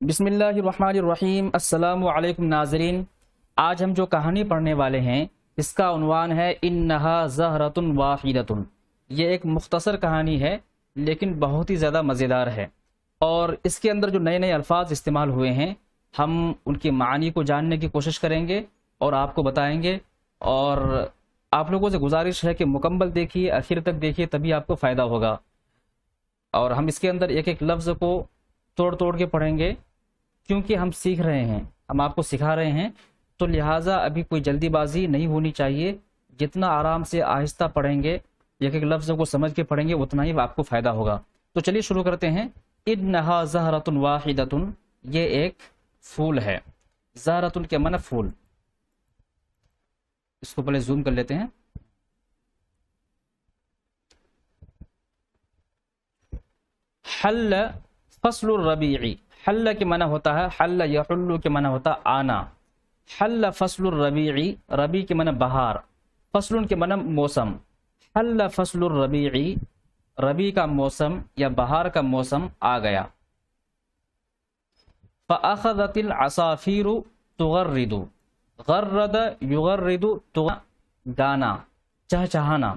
بسم اللہ الرحمن الرحیم۔ السلام علیکم ناظرین، آج ہم جو کہانی پڑھنے والے ہیں اس کا عنوان ہے انہا زہرۃ واحدۃ۔ یہ ایک مختصر کہانی ہے لیکن بہت ہی زیادہ مزیدار ہے، اور اس کے اندر جو نئے نئے الفاظ استعمال ہوئے ہیں ہم ان کی معانی کو جاننے کی کوشش کریں گے اور آپ کو بتائیں گے، اور آپ لوگوں سے گزارش ہے کہ مکمل دیکھیے، آخر تک دیکھیے، تبھی آپ کو فائدہ ہوگا۔ اور ہم اس کے اندر ایک ایک لفظ کو توڑ توڑ کے پڑھیں گے، کیونکہ ہم سیکھ رہے ہیں، ہم آپ کو سکھا رہے ہیں، تو لہٰذا ابھی کوئی جلدی بازی نہیں ہونی چاہیے۔ جتنا آرام سے آہستہ پڑھیں گے، ایک ایک لفظ کو سمجھ کے پڑھیں گے، اتنا ہی آپ کو فائدہ ہوگا۔ تو چلیے شروع کرتے ہیں۔ انہا زہرۃ واحدۃ، یہ ایک پھول ہے۔ زہرۃ کے معنی پھول۔ اس کو پہلے زوم کر لیتے ہیں۔ حل فصل الربیع، حل کے معنی ہوتا ہے حل یحل کے معنی ہوتا آنا۔ حل فصل الربیع، ربیع کے معنی بہار، فصل کے معنی موسم۔ حل فصل الربیع، ربیع کا موسم یا بہار کا موسم آ گیا۔ فأخذت العصافیر تغرد، غرد یغرد، گانا، چہچہانا،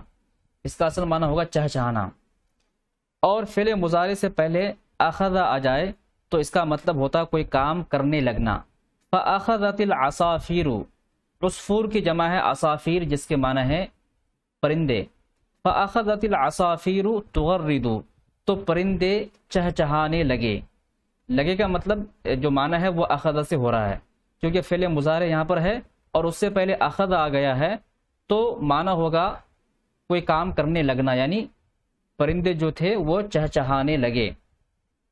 اس کا اصل معنی ہوگا چہچہانا۔ اور فعل مضارع سے پہلے اخذ آ جائے تو اس کا مطلب ہوتا کوئی کام کرنے لگنا۔ فاخذت العصافیر، عصفور کی جمع ہے عصافیر، جس کے معنی ہے پرندے۔ فاخذت العصافیر تغرد، تو پرندے چہچہانے لگے۔ لگے کا مطلب جو معنی ہے وہ اخذ سے ہو رہا ہے، کیونکہ فعل مضارع یہاں پر ہے اور اس سے پہلے اخذ آ گیا ہے، تو معنی ہوگا کوئی کام کرنے لگنا، یعنی پرندے جو تھے وہ چہچہانے لگے۔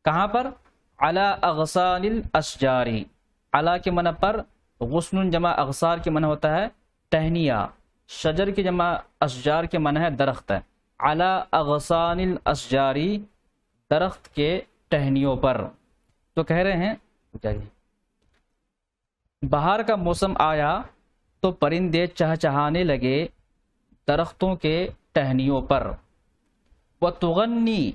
کہاں پر؟ علی اغصان الاشجار، علی کے معنی پر، غصن جمع اغصار کے معنی ہوتا ہے ٹہنیاں، شجر کی جمع اشجار کے معنی ہے درخت۔ علی اغصان الاشجار، درخت کے ٹہنیوں پر۔ تو کہہ رہے ہیں بہار کا موسم آیا تو پرندے چہچہانے لگے درختوں کے ٹہنیوں پر۔ وَتُغَنِّي،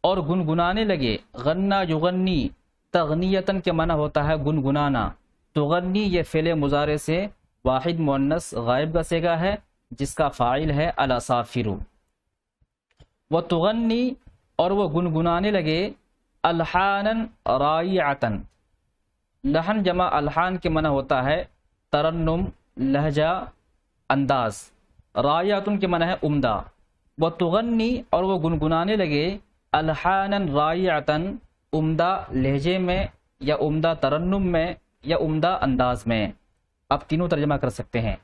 اور گنگنانے لگے، غنا یغنی، تغنیتن کے معنی ہوتا ہے گنگنانا۔ تغنی یہ فعل مضارع سے واحد مؤنث غائب کا صیغہ ہے، جس کا فاعل ہے العصافیر۔ وَتُغَنِّي، اور وہ گنگنانے لگے، الحانا رائعتن، لحن جمع الحان کے معنی ہوتا ہے ترنم، لہجہ، انداز۔ رائعتن کے معنی ہے عمدہ۔ وَتُغَنِّي، اور وہ گنگنانے لگے، الحانا رائعتن، عمدہ لہجے میں یا عمدہ ترنم میں یا عمدہ انداز میں۔ آپ تینوں ترجمہ کر سکتے ہیں۔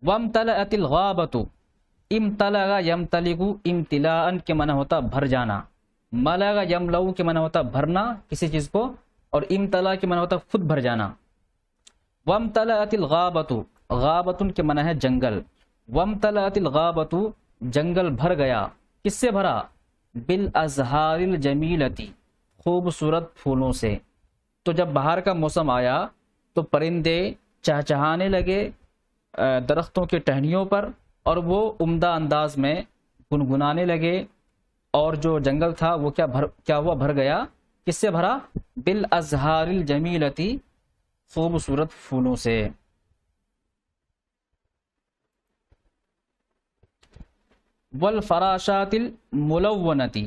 وَامْتَلَأَتِ الْغَابَةُ، امتلأ یمتلئ، امتلاء کے معنی ہوتا بھر جانا۔ ملأ یملؤ کے معنی ہوتا بھرنا کسی چیز کو، اور امتلأ کے معنی ہوتا خود بھر جانا۔ وَامْتَلَأَتِ الْغَابَةُ، غابۃ کے معنی ہے جنگل۔ وَامْتَلَأَتِ الْغَابَةُ، جنگل بھر گیا، کس سے بھرا؟ بالازہار الجمیلتی، خوبصورت پھولوں سے۔ تو جب بہار کا موسم آیا تو پرندے چہچہانے لگے درختوں کے ٹہنیوں پر، اور وہ عمدہ انداز میں گنگنانے لگے، اور جو جنگل تھا وہ کیا ہوا؟ بھر گیا۔ کس سے بھرا؟ بالازہار الجمیلتی، خوبصورت پھولوں سے۔ والفراشات الملونتی،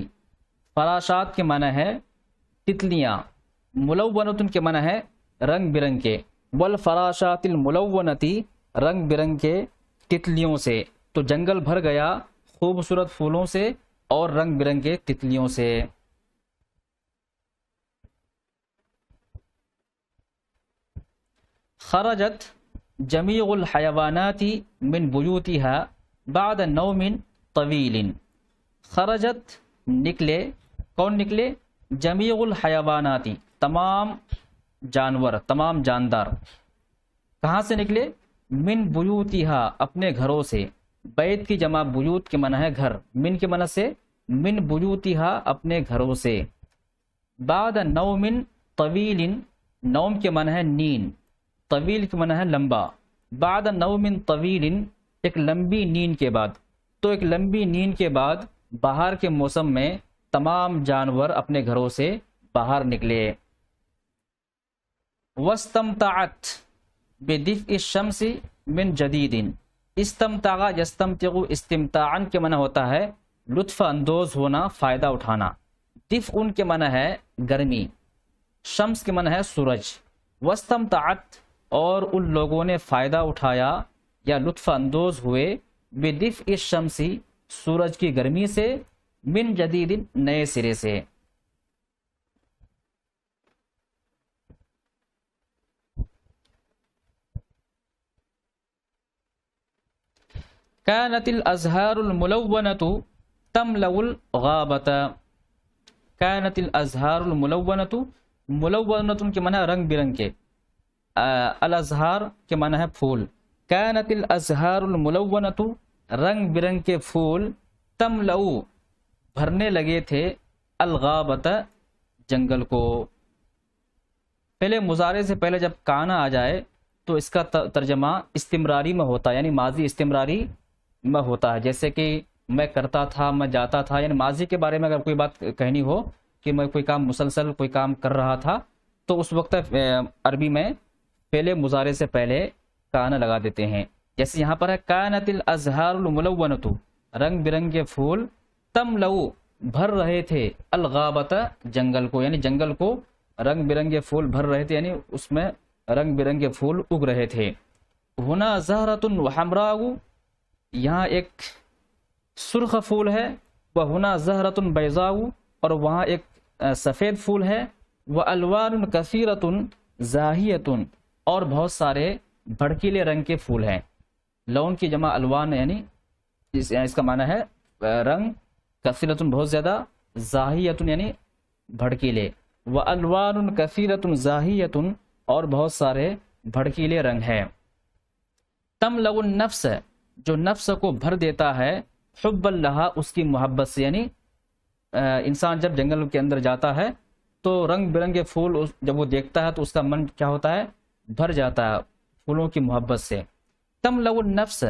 فراشات کے معنی ہے تتلیاں، ملونۃ کے معنی ہے رنگ برنگ کے۔ والفراشات الملونتی، رنگ برنگ کے تتلیوں سے۔ تو جنگل بھر گیا خوبصورت پھولوں سے اور رنگ برنگ کے تتلیوں سے۔ خرجت جمیع الحیوانات من بیوتها بعد نوم طویل، خرجت نکلے، کون نکلے؟ جمیع الحیوانات، تمام جانور، تمام جاندار۔ کہاں سے نکلے؟ من بیوتہا، اپنے گھروں سے۔ بیت کی جمع بیوت کے معنی ہے گھر، من کے معنی سے من بیوتہا، اپنے گھروں سے۔ بعد نوم طویل، نوم کے معنی ہے نیند، طویل کے معنی ہے لمبا۔ بعد نوم طویل، ایک لمبی نیند کے بعد۔ تو ایک لمبی نیند کے بعد بہار کے موسم میں تمام جانور اپنے گھروں سے باہر نکلے۔ واستمتعت بدفء الشمس من جدید، استمتع یستمتع استمتاعا کے معنی ہوتا ہے لطف اندوز ہونا، فائدہ اٹھانا، دفء ان کے معنی ہے گرمی، شمس کے معنی ہے سورج، واستمتعت اور ان لوگوں نے فائدہ اٹھایا یا لطف اندوز ہوئے بدفء الشمس سورج کی گرمی سے، من جدید نئے سرے سے۔ كانت الازهار الملونة تملأ الغابة، كانت الازهار الملونة، ملونة کے معنی رنگ برنگ کے، الازہار کے معنی ہے پھول، كانت الازہار الملونة رنگ برنگ کے پھول، تملأ بھرنے لگے تھے، الغابۃ جنگل کو۔ پہلے مضارع سے پہلے جب کانا آ جائے تو اس کا ترجمہ استمراری میں ہوتا ہے، یعنی ماضی استمراری میں ہوتا ہے، جیسے کہ میں کرتا تھا، میں جاتا تھا، یعنی ماضی کے بارے میں اگر کوئی بات کہنی ہو کہ میں کوئی کام مسلسل کوئی کام کر رہا تھا تو اس وقت عربی میں پہلے مضارع سے پہلے کانا لگا دیتے ہیں، جیسے یہاں پر ہے کانت الازہار الملونۃ رنگ برنگے پھول، تملأ بھر رہے تھے، الغابۃ جنگل کو، یعنی جنگل کو رنگ برنگے پھول بھر رہے تھے، یعنی اس میں رنگ برنگے پھول اگ رہے تھے۔ ہنا زہرۃ وحمراء، یہاں ایک سرخ پھول ہے، وہنا زہرۃ بیضاء، اور وہاں ایک سفید پھول ہے، والوان کثیرۃ زاہیۃ، اور بہت سارے بھڑکیلے رنگ کے پھول ہیں۔ لون کی جمع الوان، یعنی اس کا معنی ہے رنگ، کثیرۃ بہت زیادہ، زاہیۃ یعنی بھڑکیلے، والوان کثیرۃ زاہیۃ، اور بہت سارے بھڑکیلے رنگ ہیں۔ تملأ النفس، جو نفس کو بھر دیتا ہے، حب اللہ اس کی محبت سے، یعنی انسان جب جنگل کے اندر جاتا ہے تو رنگ برنگے پھول جب وہ دیکھتا ہے تو اس کا من کیا ہوتا ہے، بھر جاتا ہے پھولوں کی محبت سے۔ تملأ النفس،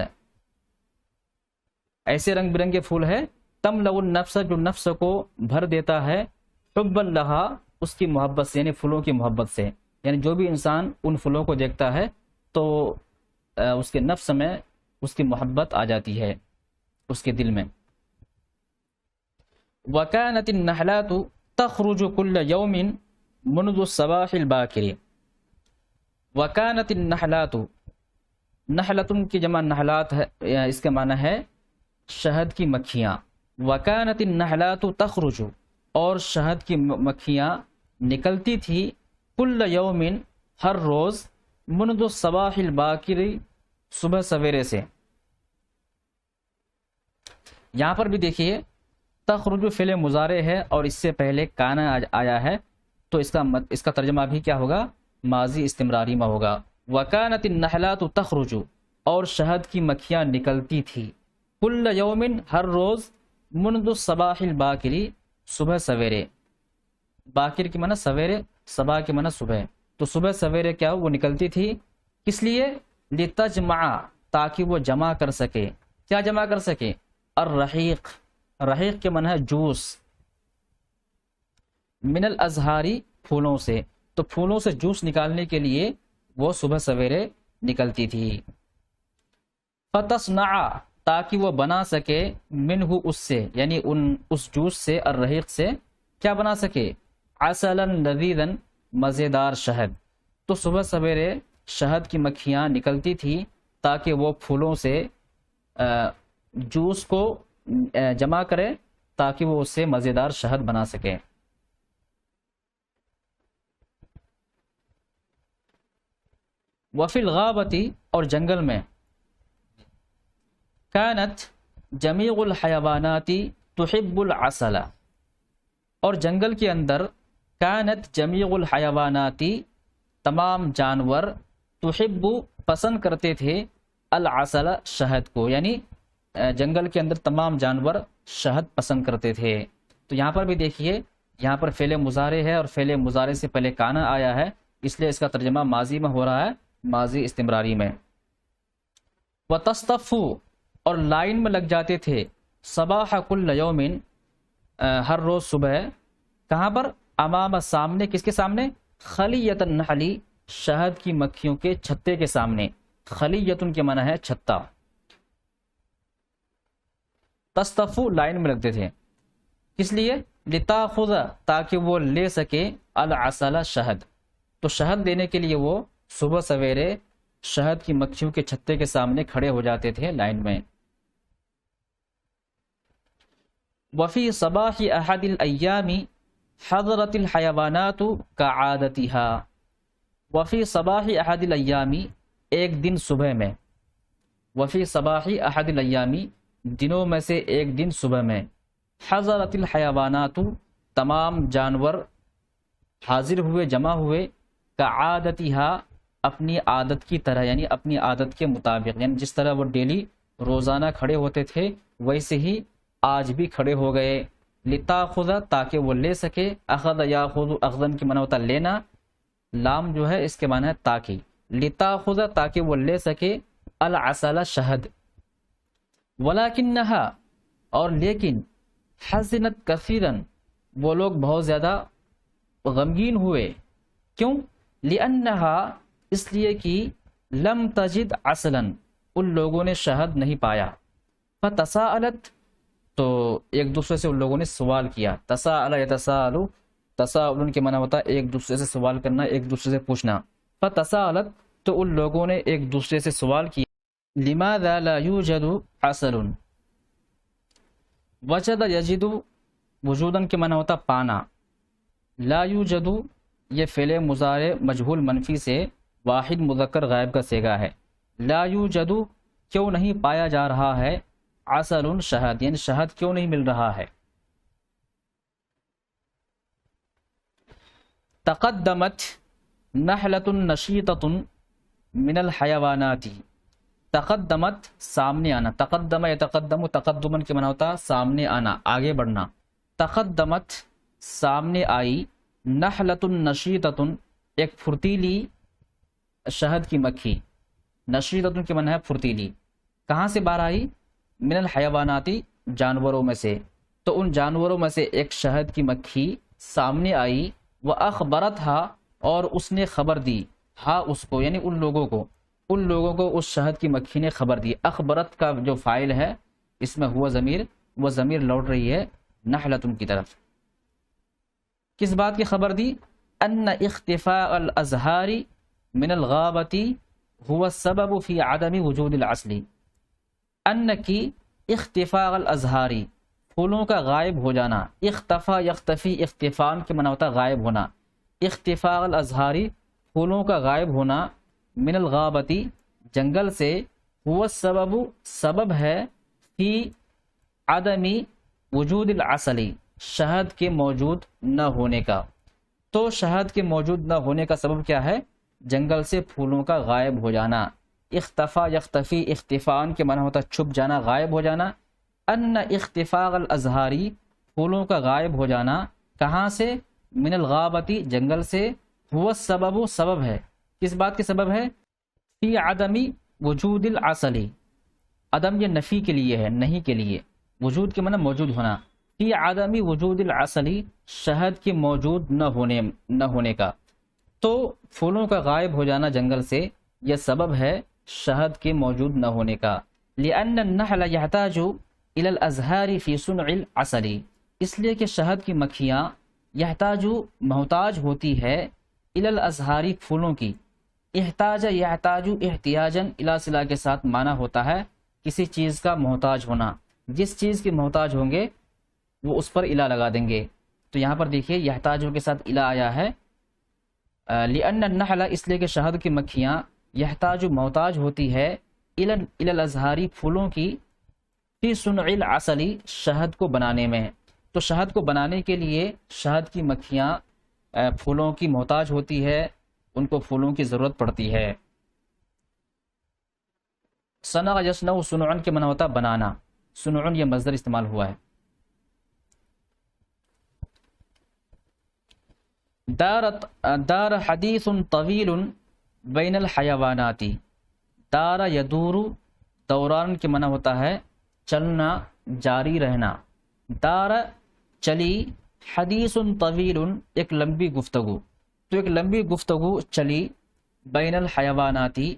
ایسے رنگ برنگے پھول ہے، تملأ النفس جو نفس کو بھر دیتا ہے، حب اللہ اس کی محبت سے، یعنی پھولوں کی محبت سے، یعنی جو بھی انسان ان پھولوں کو دیکھتا ہے تو اس کے نفس میں اس کی محبت آ جاتی ہے، اس کے دل میں۔ وَكَانَتِ النَّحْلَاتُ تَخْرُجُ كُلَّ يَوْمٍ مُنْذُ الصَّبَاحِ الْبَاكِرِ۔ وَكَانَتِ النَّحْلَاتُ، نحلتن کی جمع نحلات ہے، اس کا معنی ہے شہد کی مکھیاں۔ وَكَانَتِ النَّحْلَاتُ تَخْرُجُ، اور شہد کی مکھیاں نکلتی تھی، کل یومن ہر روز، منذ الصباح الباکر صبح سویرے سے۔ یہاں پر بھی دیکھیے تخرج فعل مضارع ہے اور اس سے پہلے کانا آیا ہے، تو اس کا ترجمہ بھی کیا ہوگا، ماضی استمراری میں ہوگا۔ وَكَانَتِ النَّحْلَاتُ تَخْرُجُ، اور شہد کی مکھیاں نکلتی تھی، کل یومن ہر روز، منذ الصباح الباکر صبح سویرے، باکر کی معنی سویرے، صبح کی معنی صبح، تو صبح سویرے کیا وہ نکلتی تھی، کس لیے، لِتَجْمَعَ تاکہ وہ جمع کر سکے، کیا جمع کر سکے، الرحیق، رحیق کے معنی ہے جوس، من الازہاری پھولوں سے، تو پھولوں سے جوس نکالنے کے لیے وہ صبح سویرے نکلتی تھی۔ فتصنع تاکہ وہ بنا سکے، منہ اس سے، یعنی اس جوس سے، الرحیق سے کیا بنا سکے، عسلا لذیذا مزیدار شہد، تو صبح سویرے شہد کی مکھیاں نکلتی تھی تاکہ وہ پھولوں سے جوس کو جمع کرے تاکہ وہ اس سے مزیدار شہد بنا سکے۔ وفی الغابتی، اور جنگل میں، کانت جمیع الحیوانات تحب العسل، اور جنگل کے اندر، کانت جمیع الحیوانات تمام جانور، تحب پسند کرتے تھے، العسل شہد کو، یعنی جنگل کے اندر تمام جانور شہد پسند کرتے تھے۔ تو یہاں پر بھی دیکھیے، یہاں پر فعل مضارع ہے اور فعل مضارع سے پہلے کانا آیا ہے، اس لیے اس کا ترجمہ ماضی میں ہو رہا ہے، ماضی استمراری میں۔ وَتَصْطَفُّ، اور لائن میں لگ جاتے تھے، صباح کل یومن ہر روز صبح، کہاں پر، امام سامنے، کس کے سامنے، خلیۃ النحل شہد کی مکھیوں کے چھتے کے سامنے. خلیتن کے معنی ہے چھتا. تصطفو لائن میں رکھتے تھے. کس لیے؟ لتاخذ تاکہ وہ لے سکے العسل شہد. تو شہد لینے کے لیے وہ صبح سویرے شہد کی مکھیوں کے چھتے کے سامنے کھڑے ہو جاتے تھے لائن میں. وفی صباح احد الایام حضرت الحیوانات کعادتها. وفی صباح احد الایام ایک دن صبح میں. وفی صباح احد الایام دنوں میں سے ایک دن صبح میں. حضرت الحیوانات تمام جانور حاضر ہوئے جمع ہوئے. کعادتها اپنی عادت کی طرح یعنی اپنی عادت کے مطابق یعنی جس طرح وہ ڈیلی روزانہ کھڑے ہوتے تھے ویسے ہی آج بھی کھڑے ہو گئے. لتاخذ تاکہ وہ لے سکے. اخذ یاخذ اخذن کی معنی ہوتا لینا. لام جو ہے اس کے معنی ہے تاکہ. لتاخذ تاکہ وہ لے سکے العسل شہد. ولکنھا اور لیکن حزنت کثیرن وہ لوگ بہت زیادہ غمگین ہوئے. کیوں؟ لانھا اس لیے کہ لم تجد عسلا ان لوگوں نے شہد نہیں پایا. فتساءلت تو ایک دوسرے سے ان لوگوں نے سوال کیا. تساءل یتساءل تساؤل کے معنی ہوتا ہے ایک دوسرے سے سوال کرنا ایک دوسرے سے پوچھنا. فتساءلت تو ان لوگوں نے ایک دوسرے سے سوال کیا. لماذا لا يوجد عسل. وجد یجد وجودن کے معنی ہوتا پانا. لا یوجد یہ فعل مضارع مجہول منفی سے واحد مذکر غائب کا صیغہ ہے. لا یوجد کیوں نہیں پایا جا رہا ہے. عسل شہد یعنی شہد کیوں نہیں مل رہا ہے. تقدمت نحلۃ نشیطۃ من الحیوانات. تقدمت سامنے آنا. تقدم یتقدم تقدمن کے معنی ہوتا سامنے آنا آگے بڑھنا. تقدمت سامنے آئی. نحلۃ نشیطۃ ایک پھرتیلی شہد کی مکھی. نشیطۃ کے معنی ہے پھرتیلی. کہاں سے باہر آئی؟ من الحیواناتی جانوروں میں سے. تو ان جانوروں میں سے ایک شہد کی مکھی سامنے آئی. وَأَخْبَرَتْهَا اور اس نے خبر دی. ہاں اس کو یعنی ان لوگوں کو اس شہد کی مکھی نے خبر دی. اخبرت کا جو فاعل ہے اس میں ہوا ضمیر وہ ضمیر لوٹ رہی ہے نحلۃ کی طرف. کس بات کی خبر دی؟ ان اختفاء الازہار من الغابۃ هو السبب فی عدم وجود العسل. ان کی اختفاء الازہار پھولوں کا غائب ہو جانا. اختفا یختفی اختفان کے معنی ہوتا غائب ہونا. اختفاء الازہار پھولوں کا غائب ہونا. من الغابتی جنگل سے. هو السبب سبب ہے. فی عدم وجود العسل شہد کے موجود نہ ہونے کا. تو شہد کے موجود نہ ہونے کا سبب کیا ہے؟ جنگل سے پھولوں کا غائب ہو جانا. اختفا یختفی اختفان کے معنی ہوتا چھپ جانا غائب ہو جانا. ان اختفاء الازہاری پھولوں کا غائب ہو جانا. کہاں سے؟ من الغابتی جنگل سے. هو السبب سبب ہے. کس بات کے سبب ہے؟ فی عدم وجود العسل. عدم یہ نفی کے لیے ہے نہیں کے لیے. وجود کے معنی موجود ہونا. فی عدم وجود العسل شہد کے موجود نہ ہونے کا. تو پھولوں کا غائب ہو جانا جنگل سے یہ سبب ہے شہد کے موجود نہ ہونے کا. لأن النحل يحتاج الى الازہار فی صنع العسل اس لیے کہ شہد کی مکھیاں یحتاج محتاج ہوتی ہے الى الازہار پھولوں کی. احتاج یحتاج احتیاجا الی صلہ کے ساتھ معنی ہوتا ہے کسی چیز کا محتاج ہونا. جس چیز کے محتاج ہوں گے وہ اس پر الا لگا دیں گے. تو یہاں پر دیکھیے یحتاجوں کے ساتھ الا آیا ہے. لأن النحل اس لیے کہ شہد کی مکھیاں یحتاج محتاج ہوتی ہے الی الازہار پھولوں کی. فی صنع العسل شہد کو بنانے میں. تو شہد کو بنانے کے لیے شہد کی مکھیاں پھولوں کی محتاج ہوتی ہے. ان کو پھولوں کی ضرورت پڑتی ہے. صنع یصنع صنعن کے معنی ہوتا بنانا. صنعن یہ مصدر استعمال ہوا ہے. دار حدیث طویل بین الحیوانات. دار یدور دوران کے معنی ہوتا ہے چلنا جاری رہنا. دار چلی. حدیث طویل ایک لمبی گفتگو. تو ایک لمبی گفتگو چلی بین الحیواناتی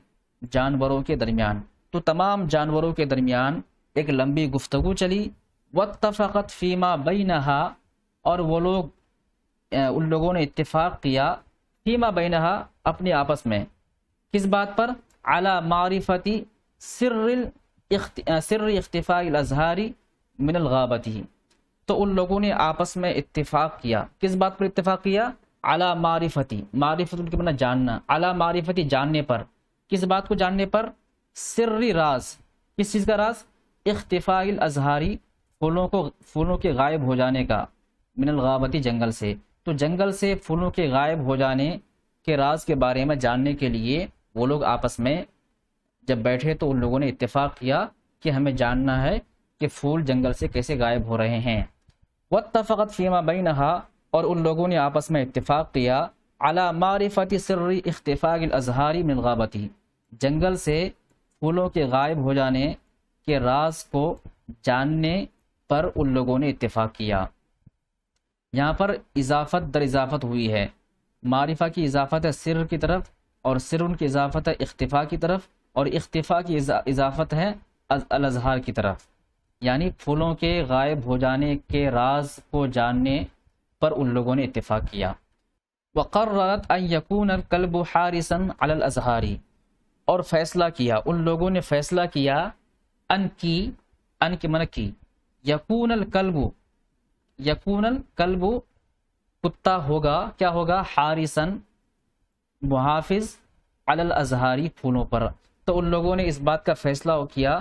جانوروں کے درمیان، تو تمام جانوروں کے درمیان ایک لمبی گفتگو چلی، واتفقت فیما بینہا، اور وہ لوگ ان لوگوں نے اتفاق کیا، فیما بینہا اپنے آپس میں، کس بات پر؟ علی معرفتی سر اختفاء الازہار من الغابتی، تو ان لوگوں نے آپس میں اتفاق کیا، کس بات پر اتفاق کیا؟ علی معرفتی، معرفت کے معنی جاننا، علی معرفتی جاننے پر، کس بات کو جاننے پر؟ سری راز، کس چیز کا راز؟ اختفاء الازہاری، پھولوں کے غائب ہو جانے کا، من الغابتی جنگل سے، تو جنگل سے پھولوں کے غائب ہو جانے کے راز کے بارے میں جاننے کے لیے وہ لوگ آپس میں جب بیٹھے تو ان لوگوں نے اتفاق کیا کہ ہمیں جاننا ہے کہ پھول جنگل سے کیسے غائب ہو رہے ہیں۔ واتفقت فیما بینہا، اور ان لوگوں نے آپس میں اتفاق کیا، علی معرفت سر اختفاء الازہار من الغابتی، جنگل سے پھولوں کے غائب ہو جانے کے راز کو جاننے پر ان لوگوں نے اتفاق کیا۔ یہاں پر اضافت در اضافت ہوئی ہے، معرفہ کی اضافت ہے سر کی طرف، اور سر کی اضافت ہے اختفاء کی طرف، اور اختفاء کی اضافت ہے الازہار کی طرف، یعنی پھولوں کے غائب ہو جانے کے راز کو جاننے پر ان لوگوں نے اتفاق کیا۔ وقررت ان یکون الکلب حارسا علی الازہار، اور فیصلہ کیا، ان لوگوں نے فیصلہ کیا، ان کے معنی کی، یکون الکلب کتا ہوگا، کیا ہوگا؟ حارسن محافظ، علی الازہاری پھولوں پر، تو ان لوگوں نے اس بات کا فیصلہ کیا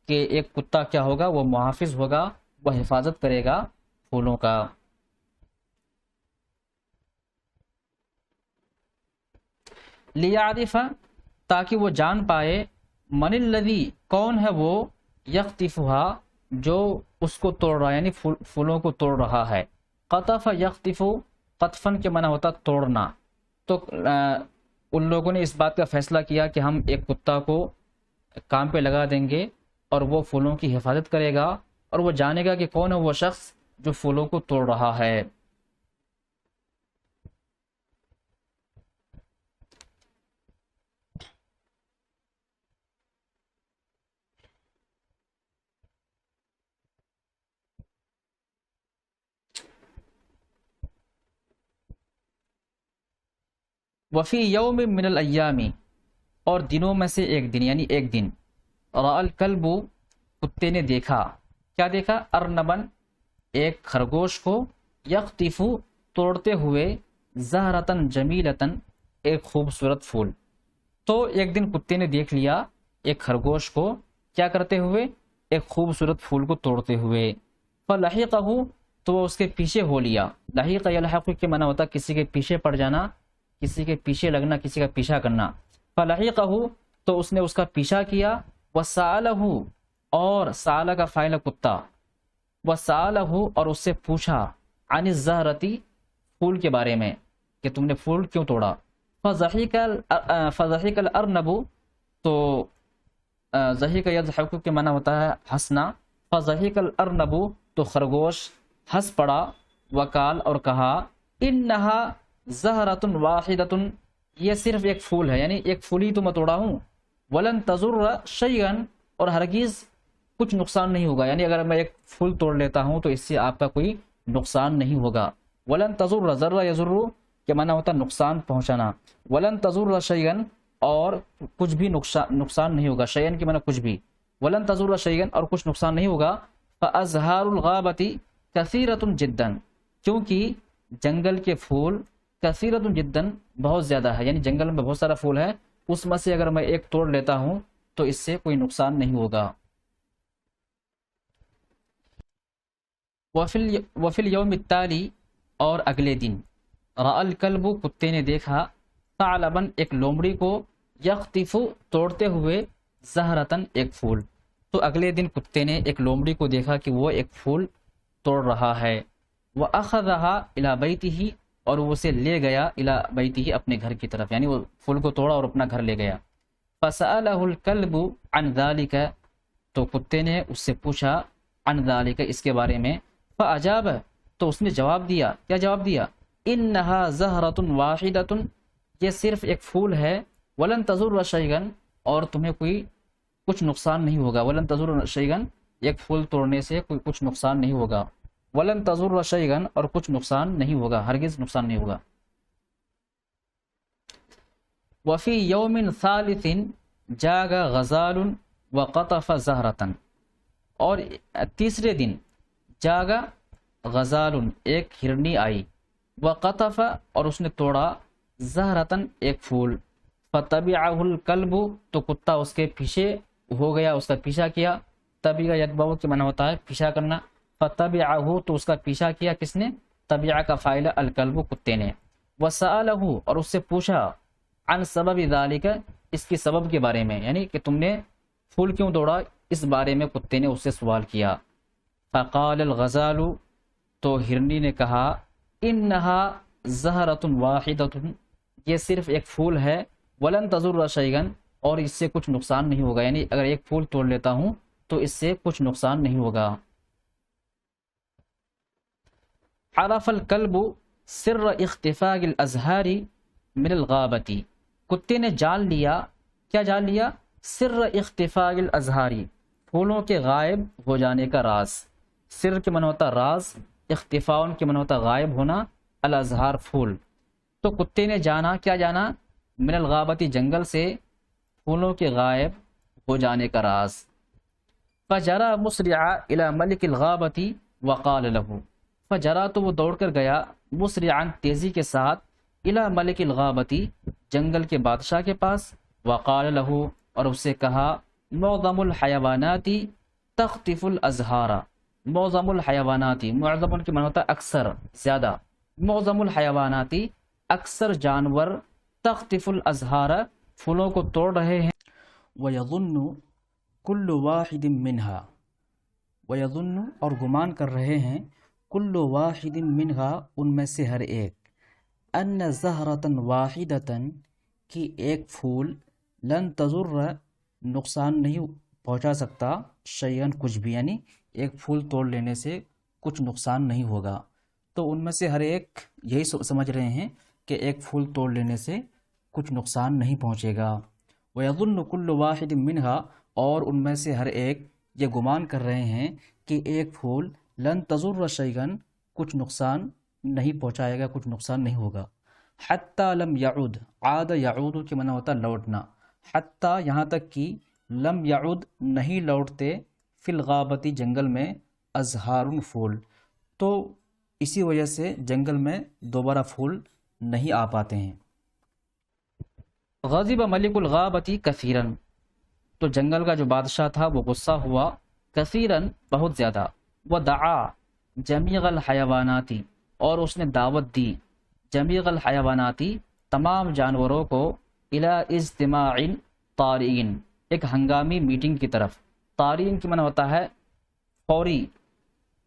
کہ ایک کتا کیا ہوگا؟ وہ محافظ ہوگا، وہ حفاظت کرے گا پھولوں کا۔ لیعرف، تاکہ وہ جان پائے، من الذی، کون ہے وہ، یقطفھا، جو اس کو توڑ رہا ہے، یعنی پھولوں کو توڑ رہا ہے۔ قطف یقطف، قطفن کے معنی ہوتا توڑنا، تو ان لوگوں نے اس بات کا فیصلہ کیا کہ ہم ایک کتا کو کام پہ لگا دیں گے اور وہ پھولوں کی حفاظت کرے گا، اور وہ جانے گا کہ کون ہے وہ شخص جو پھولوں کو توڑ رہا ہے۔ وفی یوم من الایام، اور دنوں میں سے ایک دن، یعنی ایک دن، رأى الکلب، کتے نے دیکھا، کیا دیکھا؟ ارنبن، ایک خرگوش کو، یقطف، توڑتے ہوئے، زہرتن جمیلتن، ایک خوبصورت پھول، تو ایک دن کتے نے دیکھ لیا ایک خرگوش کو کیا کرتے ہوئے؟ ایک خوبصورت پھول کو توڑتے ہوئے۔ فلحقہ، تو وہ اس کے پیچھے ہو لیا، لحق یلحق کے معنی ہوتا کسی کے پیچھے پڑ جانا، کسی کے پیچھے لگنا، کسی کا پیچھا کرنا۔ فلحقہ، تو اس نے اس کا پیچھا کیا، وسالہ، اور سالہ کا فاعل کتا، وسالہ، اور اس سے پوچھا، عن الزہرتی، پھول کے بارے میں کہ تم نے پھول کیوں توڑا۔ فضحک الارنب، تو ضحک یضحک کے معنی ہوتا ہے ہنسنا، فضحک الارنب، تو خرگوش ہنس پڑا، وقال، اور کہا، انہا زہرۃ واحدۃ، یہ صرف ایک پھول ہے، یعنی ایک پھول ہی تو میں توڑا ہوں، ولن تضر شیئا، اور ہرگز کچھ نقصان نہیں ہوگا، یعنی اگر میں ایک پھول توڑ لیتا ہوں تو اس سے آپ کا کوئی نقصان نہیں ہوگا۔ ولن تضر، ضر یضر کے معنی ہوتا نقصان پہنچانا، ولن تضر شیئا، اور کچھ بھی نقصان نہیں ہوگا، شیئا کے معنی کچھ بھی، ولن تضر شیئا، اور کچھ نقصان نہیں ہوگا۔ فازہار الغابۃ کثیرۃ جدا، کیونکہ جنگل کے پھول کثیرۃ جدا، بہت زیادہ ہے، یعنی جنگل میں بہت سارا پھول ہے، اس میں سے اگر میں ایک توڑ لیتا ہوں تو اس سے کوئی نقصان نہیں ہوگا۔ وفی الیوم التالی، اور اگلے دن، رأى الکلب، کتے نے دیکھا، ثعلبا، ایک لومڑی کو، یقطف، توڑتے ہوئے، زہرتن، ایک پھول، تو اگلے دن کتے نے ایک لومڑی کو دیکھا کہ وہ ایک پھول توڑ رہا ہے۔ وأخذها إلى بيته، اور وہ اسے لے گیا، الی بیتہ، اپنے گھر کی طرف، یعنی وہ پھول کو توڑا اور اپنا گھر لے گیا۔ فسألہ الکلب عن ذلک، تو کتے نے اس سے پوچھا، عن ذلک، اس کے بارے میں، فاجاب، تو اس نے جواب دیا، کیا جواب دیا؟ انہا زہرۃ واحدۃ، یہ صرف ایک پھول ہے، ولن تضر شیئا، اور تمہیں کوئی کچھ نقصان نہیں ہوگا. ولن تضر شیئا، ایک پھول توڑنے سے کوئی کچھ نقصان نہیں ہوگا. ولن تضر شیئا، اور کچھ نقصان نہیں ہوگا، ہرگز نقصان نہیں ہوگا. وفی یوم ثالث جاگ غزال وقطف زہرة، اور تیسرے دن جاگا غزال، ایک ہرنی آئی، وقطف، اور اس نے توڑا، زہرة، ایک پھول، فتبعہ الکلب، تو کتا اس کے پیچھے ہو گیا، اس کا پیچھا کیا. تبعہ یتبع کے معنی ہوتا ہے پیچھا کرنا. فتبعہ، تو اس کا پیچھا کیا کس نے؟ تبعہ کا فاعل الکلب، کتے نے. وسألہ، اور اس سے پوچھا، عن سبب ذالک، اس کی سبب کے بارے میں، یعنی کہ تم نے پھول کیوں توڑا، اس بارے میں کتے نے اس سے سوال کیا. فقال الغزال، تو ہرنی نے کہا، انہا زہرۃ واحدۃ، یہ صرف ایک پھول ہے، ولن تضر شیئا، اور اس سے کچھ نقصان نہیں ہوگا، یعنی اگر ایک پھول توڑ لیتا ہوں تو اس سے کچھ نقصان نہیں ہوگا. عرف الکلب سر اختفاء الازہار من الغابۃ، کتے نے جان لیا، کیا جان لیا؟ سر اختفاء الازہار، پھولوں کے غائب ہو جانے کا راز. سر کے معنی ہوتا راز، اختفاء کے معنی ہوتا غائب ہونا، الازہار پھول. تو کتے نے جانا، کیا جانا؟ من الغابۃ، جنگل سے پھولوں کے غائب ہو جانے کا راز. فجرا مسرعا الی ملک الغابۃ وقال له، فجرا، تو وہ دوڑ کر گیا، مسرعا، تیزی کے ساتھ، الی ملک الغابۃ، جنگل کے بادشاہ کے پاس، وقال له، اور اس سے کہا، معظم الحیوانات تخطف الازہار. معظم الحیوانات، معظم کے معنی ہوتا ہے اکثر، زیادہ. معظم الحیوانات، اکثر جانور، تخطف الازہار، پھولوں کو توڑ رہے ہیں. وَيَظُنُّ كُلُّ وَاحِدٍ مِّنْهَا، وَيَظُنُّ، اور گمان کر رہے ہیں، كُلُّ وَاحِدٍ مِّنْهَا، ان میں سے ہر ایک، أَنَّ زَهْرَةً وَاحِدَةً، کہ ایک پھول، لن تضر، نقصان نہیں پہنچا سکتا، شیئا، کچھ بھی، یعنی ایک پھول توڑ لینے سے کچھ نقصان نہیں ہوگا. تو ان میں سے ہر ایک یہی سمجھ رہے ہیں کہ ایک پھول توڑ لینے سے کچھ نقصان نہیں پہنچے گا. وَيَظُنُّ كُلُّ وَاحِدٍ مِّنْهَا، اور ان میں سے ہر ایک یہ گمان کر رہے ہیں کہ ایک پھول، لن تضر شیئا، کچھ نقصان نہیں پہنچائے گا، کچھ نقصان نہیں ہوگا. حتی لم یعود، عاد یعود کے معنی ہوتا لوٹنا. حتی، یہاں تک کہ، لم یعود، نہیں لوٹتے، فی الغابۃ، جنگل میں، ازہار، پھول، تو اسی وجہ سے جنگل میں دوبارہ پھول نہیں آ پاتے ہیں. غضب ملک الغابۃ کثیرا، تو جنگل کا جو بادشاہ تھا وہ غصہ ہوا، کثیرا، بہت زیادہ. ودعا جمیع الحیوانات، اور اس نے دعوت دی، جمیع الحیوانات، تمام جانوروں کو، الی اجتماع طارئین، ایک ہنگامی میٹنگ کی طرف. طارئین کی معنی ہوتا ہے فوری،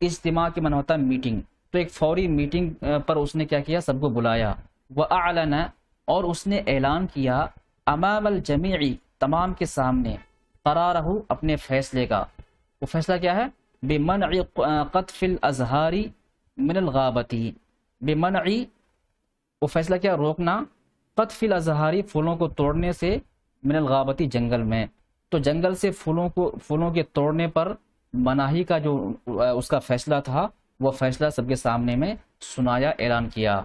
اجتماع کی معنی ہوتا ہے میٹنگ. تو ایک فوری میٹنگ پر اس نے کیا کیا؟ سب کو بلایا. وَأَعْلَنَ، اور اس نے اعلان کیا، امام الجمیع، تمام کے سامنے، قرارہ، اپنے فیصلے کا. وہ فیصلہ کیا ہے؟ بمنع قطف الازہار من الغابۃ، بمنع، وہ فیصلہ کیا؟ روکنا، قطف الازہار، پھولوں کو توڑنے سے، من الغابۃ، جنگل میں. تو جنگل سے پھولوں کے توڑنے پر مناہی کا جو اس کا فیصلہ تھا، وہ فیصلہ سب کے سامنے میں سنایا، اعلان کیا.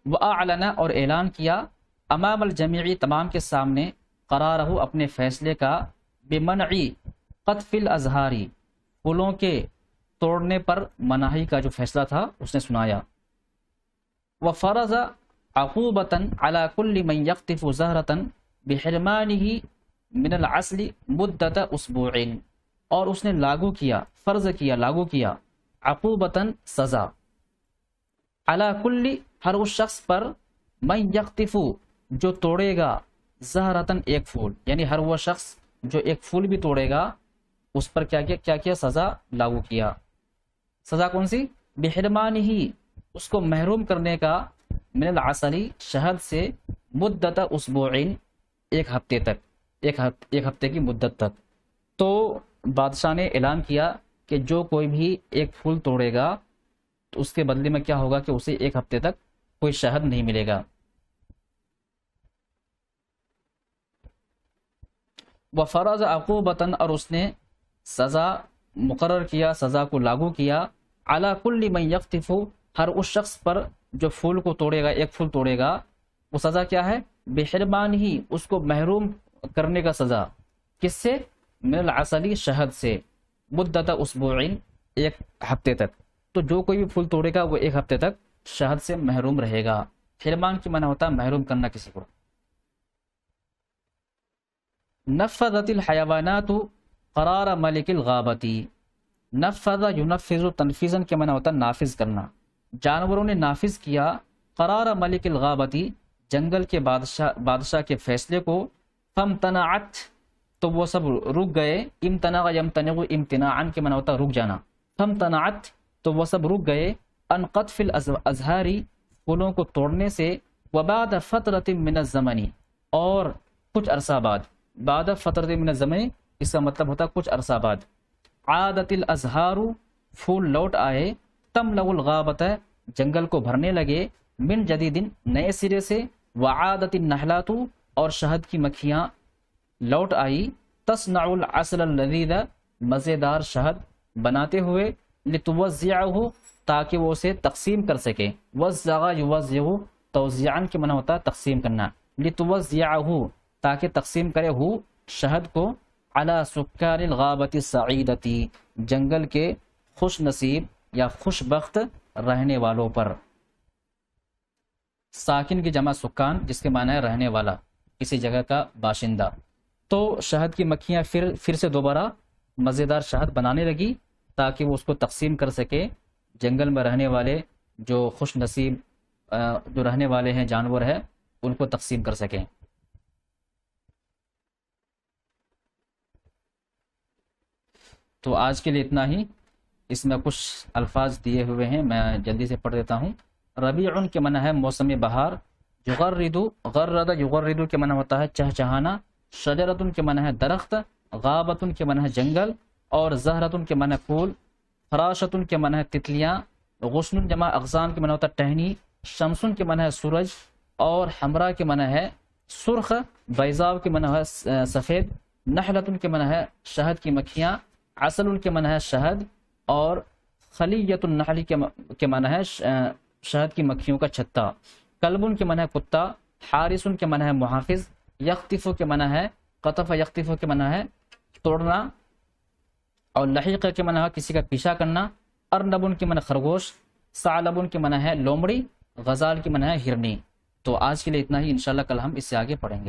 وَأَعْلَنَ، اور اعلان کیا، امام الجمیع، تمام کے سامنے، قرارہ، اپنے فیصلے کا، بمنع قطف الازہار، پھولوں کے توڑنے پر مناہی کا جو فیصلہ تھا اس نے سنایا. وفرض عقوبة على كل من يقطف زهرة بحرمانه من العسل مدة اسبوع، اور اس نے لاگو کیا، فرض کیا، لاگو کیا، عقوبتاً، سزا، علی کل، ہر اس شخص پر، من یقطف، جو توڑے گا، زہرتاً، ایک پھول، یعنی ہر وہ شخص جو ایک پھول بھی توڑے گا اس پر کیا کیا؟ سزا لاگو کیا. سزا کون سی؟ بحرمان ہی، اس کو محروم کرنے کا، من العسل، شہد سے، مدت اسبوعین، ایک ہفتے تک، ایک ہفتے کی مدت تک. تو بادشاہ نے اعلان کیا کہ جو کوئی بھی ایک پھول توڑے گا تو اس کے بدلے میں کیا ہوگا کہ اسے ایک ہفتے تک کوئی شہد نہیں ملے گا. وفرض عقوبتاً، اور اس نے سزا مقرر کیا، سزا کو لاگو کیا، علی کل من یقطف، ہر اس شخص پر جو پھول کو توڑے گا، ایک پھول توڑے گا، وہ سزا کیا ہے؟ بحرمان ہی، اس کو محروم کرنے کا سزا، کس سے؟ من العسلی، شہد سے، مدت اسبوعین، ایک ہفتے تک۔ تو جو کوئی بھی پھول توڑے گا وہ ایک ہفتے تک شہد سے محروم رہے گا۔ حرمان کی معنی ہوتا ہے محروم کرنا کسی کو۔ نفذت الحیوانات قرار ملک الغابتی، نفذ ینفذ، تنفیذاً کے معنی ہوتا ہے نافذ کرنا، جانوروں نے نافذ کیا قرار ملک الغابتی، جنگل کے بادشاہ کے فیصلے کو، فامتنعت، تو وہ سب رک گئے، امتنع یمتنع امتناعاً کے معنی ہوتا ہے رک جانا، فامتنعت، تو وہ سب رک گئے، ان قطف الازہاری، پھولوں کو توڑنے سے، وبعد فترۃ من الزمن، اور کچھ عرصہ بعد، بعد فترۃ من الزمن اس کا مطلب ہوتا ہے کچھ عرصہ بعد، عادت الازہار، پھول لوٹ آئے، تملأ الغابۃ، جنگل کو بھرنے لگے، من جدید، نئے سرے سے، وعادت النحلات، اور شہد کی مکھیاں لوٹ آئی، تصنع العسل اللذیذ، مزیدار شہد بناتے ہوئے، لتوزعہ، تاکہ وہ اسے تقسیم کر سکے، وزع یوزع، توزیعاً کے معنی ہوتا ہے تقسیم کرنا، لتوزعہ، تاکہ تقسیم کرے ہو شہد کو، علی سکان الغابۃ السعیدۃ، جنگل کے خوش نصیب یا خوش بخت رہنے والوں پر۔ ساکن کی جمع سکان، جس کے معنی ہے رہنے والا، کسی جگہ کا باشندہ۔ تو شہد کی مکھیاں پھر سے دوبارہ مزیدار شہد بنانے لگی تاکہ وہ اس کو تقسیم کر سکے، جنگل میں رہنے والے جو خوش نصیب جو رہنے والے ہیں جانور ہیں ان کو تقسیم کر سکیں۔ تو آج کے لیے اتنا ہی، اس میں کچھ الفاظ دیے ہوئے ہیں، میں جلدی سے پڑھ دیتا ہوں۔ ربیع کے معنی ہے موسم بہار، یغرد، غرد یغرد کے معنی ہوتا ہے چہچہانا، شجرۃ کے معنی ہے درخت، غابۃ کے معنی ہے جنگل، اور زہرۃ کے معنی ہے پھول، فراشۃ کے معنی ہے تتلیاں، غصن جمع اغصان کے معنی ہوتا ہے ٹہنی، شمس کے معنی ہے سورج، اور حمراء کے معنی ہے سرخ، بیضاء کے معنی ہے سفید، نحلۃ کے معنی ہے شہد کی مکھیاں، عسل کے معنی ہے شہد، اور خلیۃ النحل کے معنی ہے شہد کی مکھیوں کا چھتا، کلب کے معنی ہے کتا، حارس کے معنی ہے محافظ، یقطف کے معنی ہے قطف، یقطف کے معنی ہے توڑنا، اور لحیق کے معنی ہے کسی کا پیچھا کرنا، ارنب کے معنی خرگوش، ثعلب کے معنی ہے لومڑی، غزال کے معنی ہے ہرنی۔ تو آج کے لیے اتنا ہی، انشاءاللہ کل ہم اس سے آگے پڑھیں گے۔